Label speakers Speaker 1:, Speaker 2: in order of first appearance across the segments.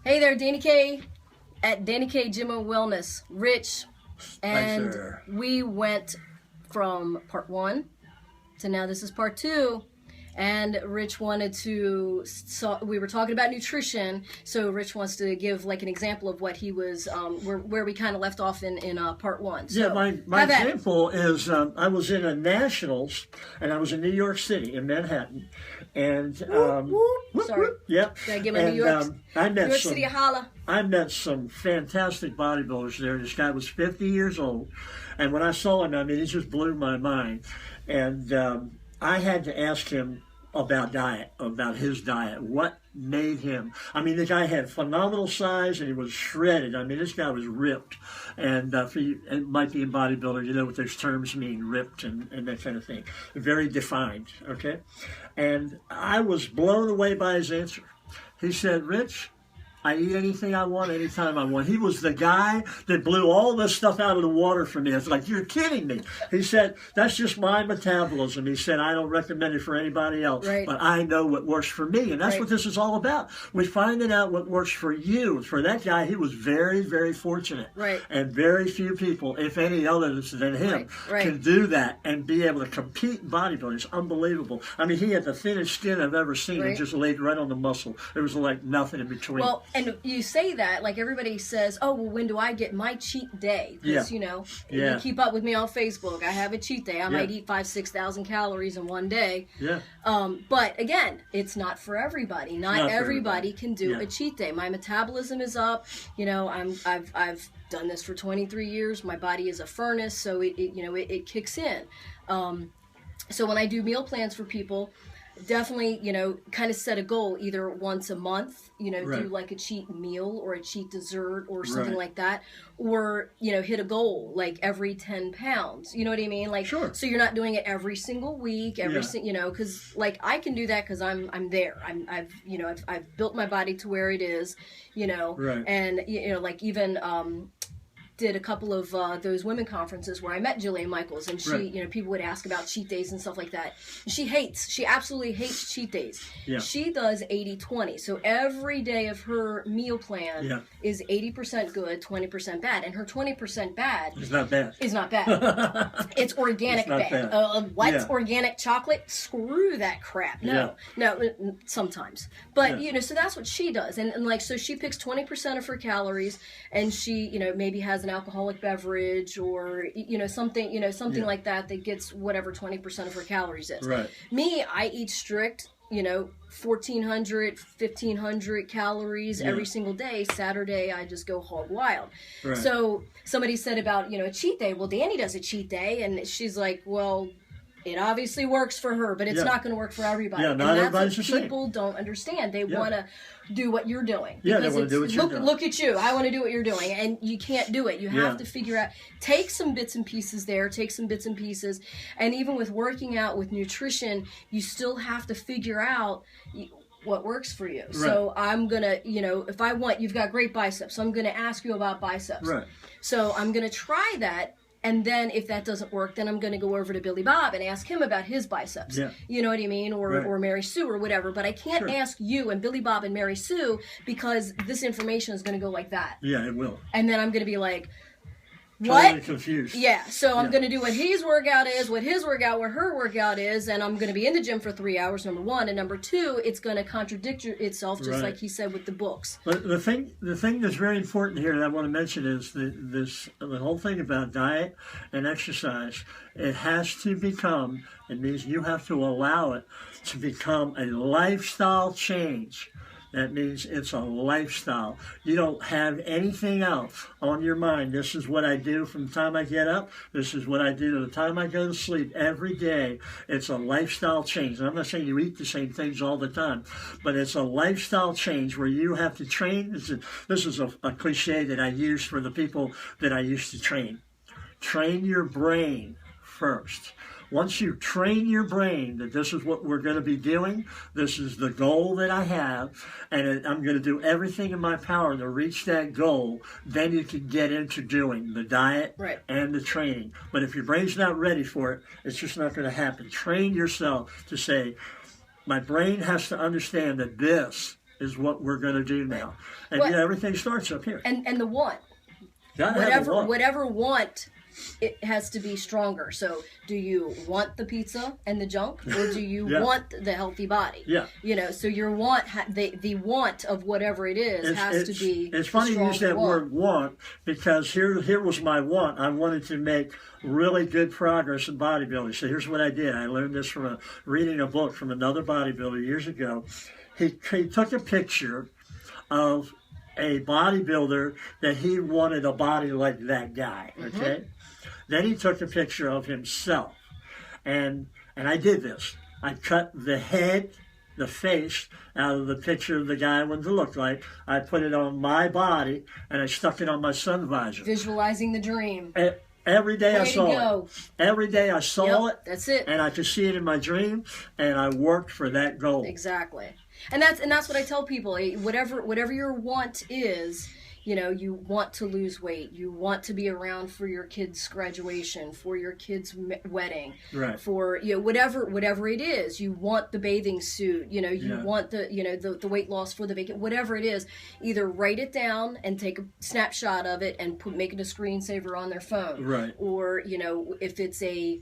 Speaker 1: Hey there, Dani K at Dani K Gym and Wellness. Rich, and
Speaker 2: Spicer.
Speaker 1: we went from part 1 to now this is part 2. And Rich wanted to, we were talking about nutrition, so Rich wants to give like an example of what he was, where we kind of left off in part 1. So,
Speaker 2: Yeah, my example is I was in a nationals, and I was in New York City, in Manhattan, and
Speaker 1: sorry,
Speaker 2: yep.
Speaker 1: Gotta give my New York,
Speaker 2: I met
Speaker 1: New York
Speaker 2: some,
Speaker 1: City a holla.
Speaker 2: I met some fantastic bodybuilders there. This guy was 50 years old, and when I saw him, I mean, it just blew my mind, and I had to ask him about his diet. What made him? I mean, the guy had phenomenal size and he was shredded. I mean, this guy was ripped. And it might be in bodybuilder, you know what those terms mean, ripped and that kind of thing. Very defined, okay? And I was blown away by his answer. He said, Rich, I eat anything I want, anytime I want. He was the guy that blew all this stuff out of the water for me. I was like, you're kidding me. He said, that's just my metabolism. He said, I don't recommend it for anybody else,
Speaker 1: right,
Speaker 2: but I know what works for me. And that's
Speaker 1: right,
Speaker 2: what this is all about. We're finding out what works for you. For that guy, he was very, very fortunate.
Speaker 1: Right.
Speaker 2: And very few people, if any others than him,
Speaker 1: right, right,
Speaker 2: can do that and be able to compete in bodybuilding. It's unbelievable. I mean, he had the thinnest skin I've ever seen.
Speaker 1: Right.
Speaker 2: It just laid right on the muscle. There was like nothing in between.
Speaker 1: Well, and you say that, like everybody says, oh, well, when do I get my cheat day? Because, you know, you keep up with me on Facebook. I have a cheat day. I might eat 5,000-6,000 calories in one day.
Speaker 2: Yeah.
Speaker 1: But again, it's not for everybody. Not everybody can do a cheat day. My metabolism is up. You know, I've done this for 23 years. My body is a furnace, so it kicks in. So when I do meal plans for people, definitely, you know, kind of set a goal either once a month, you know, do like a cheat meal or a cheat dessert or something like that, or, you know, hit a goal like every 10 pounds, you know what I mean? Like, so you're not doing it every single week, you know, because like I can do that because I'm there. I've built my body to where it is, you know, and, you know, like even, did a couple of those women conferences where I met Jillian Michaels, and she, you know, people would ask about cheat days and stuff like that. And she absolutely hates cheat days. Yeah. She does 80-20. So every day of her meal plan is 80% good, 20% bad. And her 20% bad
Speaker 2: is not bad.
Speaker 1: It's organic bad. Organic chocolate? Screw that crap. No, sometimes. But, you know, so that's what she does. And like, so she picks 20% of her calories, and she, you know, maybe has an alcoholic beverage or, you know, something like that gets whatever 20% of her calories is. Right. Me, I eat strict, you know, 1,400, 1,500 calories every single day. Saturday, I just go hog wild. Right. So somebody said about, you know, a cheat day. Well, Dani does a cheat day, and she's like, well, it obviously works for her, but it's not going to work for everybody. Yeah, not everybody's the same. People don't understand. They want to do what you're doing. Yeah, they want to do what you're doing. Look at you. I want to do what you're doing. And you can't do it. You have to figure out, take some bits and pieces there, take some bits and pieces. And even with working out, with nutrition, you still have to figure out what works for you. Right. So I'm going to, you know, if I want, you've got great biceps, so I'm going to ask you about biceps. Right. So I'm going to try that. And then if that doesn't work, then I'm going to go over to Billy Bob and ask him about his biceps. Yeah. You know what I mean? Or Mary Sue or whatever. But I can't ask you and Billy Bob and Mary Sue because this information is going to go like that.
Speaker 2: Yeah, it will.
Speaker 1: And then I'm going to be like, what?
Speaker 2: Totally confused.
Speaker 1: Yeah, so I'm going to do what his workout is, what her workout is, and I'm going to be in the gym for 3 hours, number one. And number two, it's going to contradict itself, just like he said with the books.
Speaker 2: But the thing that's very important here that I want to mention is the whole thing about diet and exercise. It has to become, it means you have to allow it to become a lifestyle change. That means it's a lifestyle. You don't have anything else on your mind. This is what I do from the time I get up. This is what I do to the time I go to sleep every day. It's a lifestyle change. And I'm not saying you eat the same things all the time, but it's a lifestyle change where you have to train. This is a cliche that I use for the people that I used to train. Train your brain first. Once you train your brain that this is what we're going to be doing, this is the goal that I have, and I'm going to do everything in my power to reach that goal, then you can get into doing the diet and the training. But if your brain's not ready for it, it's just not going to happen. Train yourself to say, my brain has to understand that this is what we're going to do now. And
Speaker 1: well,
Speaker 2: everything starts up here.
Speaker 1: And the want. Whatever want, it has to be stronger. So do you want the pizza and the junk, or do you want the healthy body?
Speaker 2: Yeah.
Speaker 1: So your want, the want of whatever it is has to be.
Speaker 2: It's funny you use that word want, because here was my want. I wanted to make really good progress in bodybuilding. So here's what I did. I learned this from reading a book from another bodybuilder years ago. He took a picture of a bodybuilder that he wanted a body like that guy, okay? Then he took a picture of himself, and I did this. I cut the head, the face, out of the picture of the guy I wanted to look like. I put it on my body, and I stuck it on my sun visor.
Speaker 1: Visualizing the dream.
Speaker 2: Every day I saw it. Every day I saw it.
Speaker 1: That's it.
Speaker 2: And I could see it in my dream, and I worked for that goal.
Speaker 1: Exactly. And that's what I tell people. Whatever your want is, you want to lose weight. You want to be around for your kid's graduation, for your kid's wedding,
Speaker 2: right?
Speaker 1: For whatever it is. You want the bathing suit. You want the weight loss for the vacation. Whatever it is, either write it down and take a snapshot of it and make it a screensaver on their phone,
Speaker 2: right?
Speaker 1: Or if it's a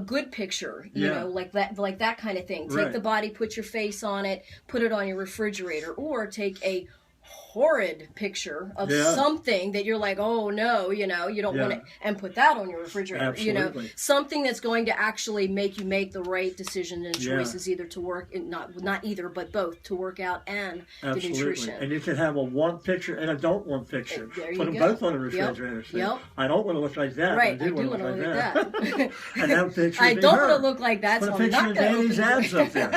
Speaker 1: good picture, like that kind of thing. Take the body, put your face on it, put it on your refrigerator, or take a horrid picture of something that you're like, oh no, you don't want it, and put that on your refrigerator.
Speaker 2: Absolutely.
Speaker 1: Something that's going to actually make you make the right decision and choices, either to work, not either, but both, to work out and the nutrition. And
Speaker 2: you can have a want picture and a don't want picture. Put them both on the refrigerator.
Speaker 1: Yep.
Speaker 2: I don't want to look like that.
Speaker 1: Right.
Speaker 2: I do want to look like that. And that picture.
Speaker 1: I don't want to look like that.
Speaker 2: Put
Speaker 1: so
Speaker 2: a picture
Speaker 1: I'm not
Speaker 2: of Danny's abs up there.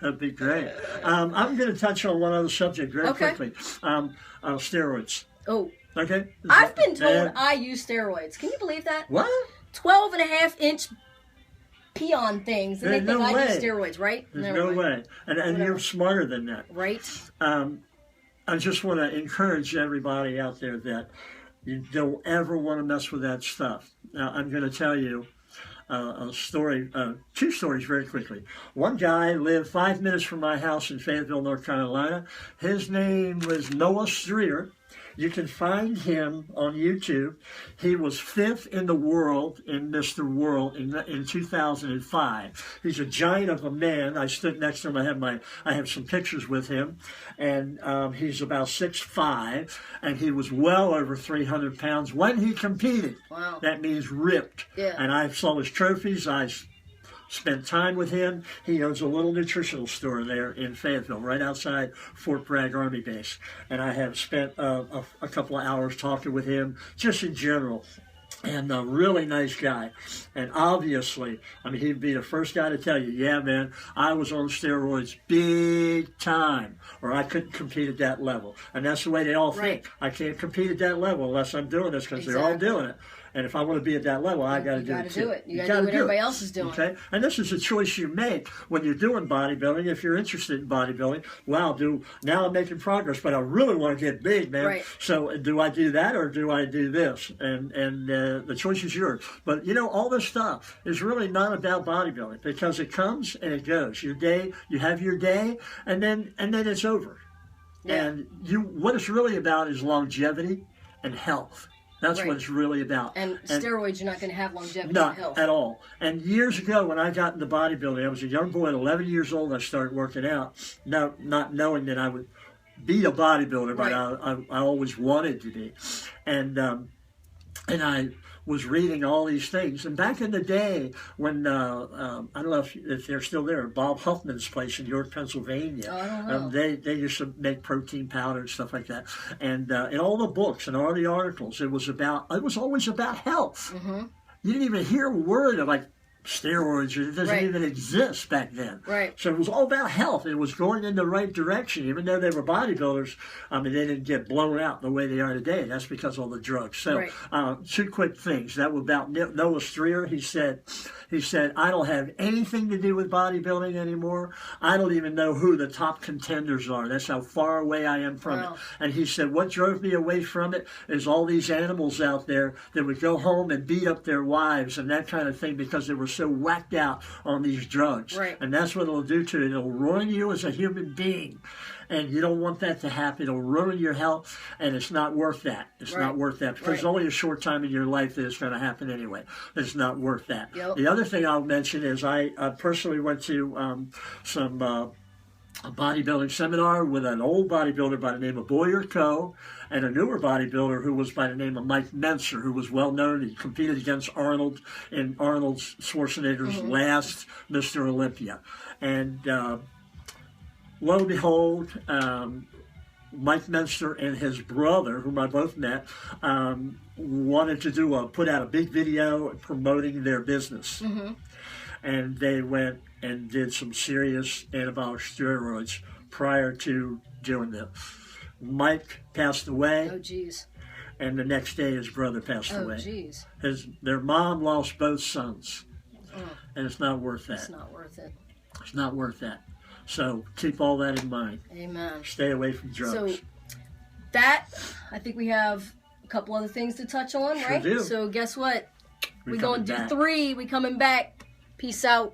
Speaker 2: That'd be great. I'm going to touch on one other subject very quickly. Steroids.
Speaker 1: Oh.
Speaker 2: Okay.
Speaker 1: I've been told I use steroids. Can you believe that?
Speaker 2: What?
Speaker 1: 12.5-inch peon things. And they think I use steroids, right?
Speaker 2: There's no way. And you're smarter than that.
Speaker 1: Right.
Speaker 2: I just want to encourage everybody out there that you don't ever want to mess with that stuff. Now, I'm going to tell you a story, two stories very quickly. One guy lived 5 minutes from my house in Fayetteville, North Carolina. His name was Noah Streeter. You can find him on YouTube. He was 5th in the world in Mr. World in 2005. He's a giant of a man. I stood next to him. I have some pictures with him, and he's about 6'5", and he was well over 300 pounds when he competed.
Speaker 1: Wow.
Speaker 2: That means ripped.
Speaker 1: Yeah.
Speaker 2: And I saw his trophies. I spent time with him. He owns a little nutritional store there in Fayetteville, right outside Fort Bragg Army Base. And I have spent a couple of hours talking with him, just in general. And a really nice guy. And obviously, he'd be the first guy to tell you, yeah, man, I was on steroids big time, or I couldn't compete at that level. And that's the way they all think. I can't compete at that level unless I'm doing this, because they're all doing it. And if I want to be at that level, I got to do it too.
Speaker 1: You got to do what everybody else is doing.
Speaker 2: Okay? And this is a choice you make when you're doing bodybuilding. If you're interested in bodybuilding, now I'm making progress, but I really want to get big, man.
Speaker 1: Right.
Speaker 2: So do I do that, or do I do this? And the choice is yours. But all this stuff is really not about bodybuilding, because it comes and it goes. You have your day, and then it's over. Yeah. And what it's really about is longevity and health. That's what it's really about.
Speaker 1: And steroids, you're not going to have longevity
Speaker 2: and
Speaker 1: health.
Speaker 2: Not at all. And years ago, when I got into bodybuilding, I was a young boy at 11 years old. I started working out, not knowing that I would be a bodybuilder, but I always wanted to be. And I was reading all these things. And back in the day when, I don't know if they're still there, Bob Huffman's place in York, Pennsylvania.
Speaker 1: Oh, I don't know.
Speaker 2: They used to make protein powder and stuff like that. And in all the books and all the articles, it was always about health. Mm-hmm. You didn't even hear a word of steroids. It doesn't even exist back then.
Speaker 1: Right.
Speaker 2: So it was all about health. It was going in the right direction. Even though they were bodybuilders, they didn't get blown out the way they are today. That's because of all the drugs. So two quick things. That was about Noah Streeter. He said He said, I don't have anything to do with bodybuilding anymore. I don't even know who the top contenders are. That's how far away I am from it. And he said, what drove me away from it is all these animals out there that would go home and beat up their wives and that kind of thing because they were so whacked out on these drugs.
Speaker 1: Right.
Speaker 2: And that's what it'll do to you. It'll ruin you as a human being. And you don't want that to happen. It'll ruin your health, and it's not worth that. It's not worth that because it's only a short time in your life that it's going to happen anyway. It's not worth that.
Speaker 1: Yep.
Speaker 2: The other thing I'll mention is I personally went to some a bodybuilding seminar with an old bodybuilder by the name of Boyer Co. and a newer bodybuilder who was by the name of Mike Menser, who was well known. He competed against Arnold in Arnold Schwarzenegger's last Mr. Olympia. And lo and behold, Mike Menster and his brother, whom I both met, wanted to put out a big video promoting their business. And they went and did some serious anabolic steroids prior to doing this. Mike passed away.
Speaker 1: Oh, geez.
Speaker 2: And the next day his brother passed away.
Speaker 1: Oh, geez.
Speaker 2: Their mom lost both sons. And it's not worth that.
Speaker 1: It's not worth it.
Speaker 2: It's not worth that. So keep all that in mind.
Speaker 1: Amen.
Speaker 2: Stay away from drugs.
Speaker 1: So that, I think we have a couple other things to touch on, right?
Speaker 2: Do.
Speaker 1: So guess what?
Speaker 2: We're
Speaker 1: going to do
Speaker 2: back.
Speaker 1: 3. We coming back. Peace out.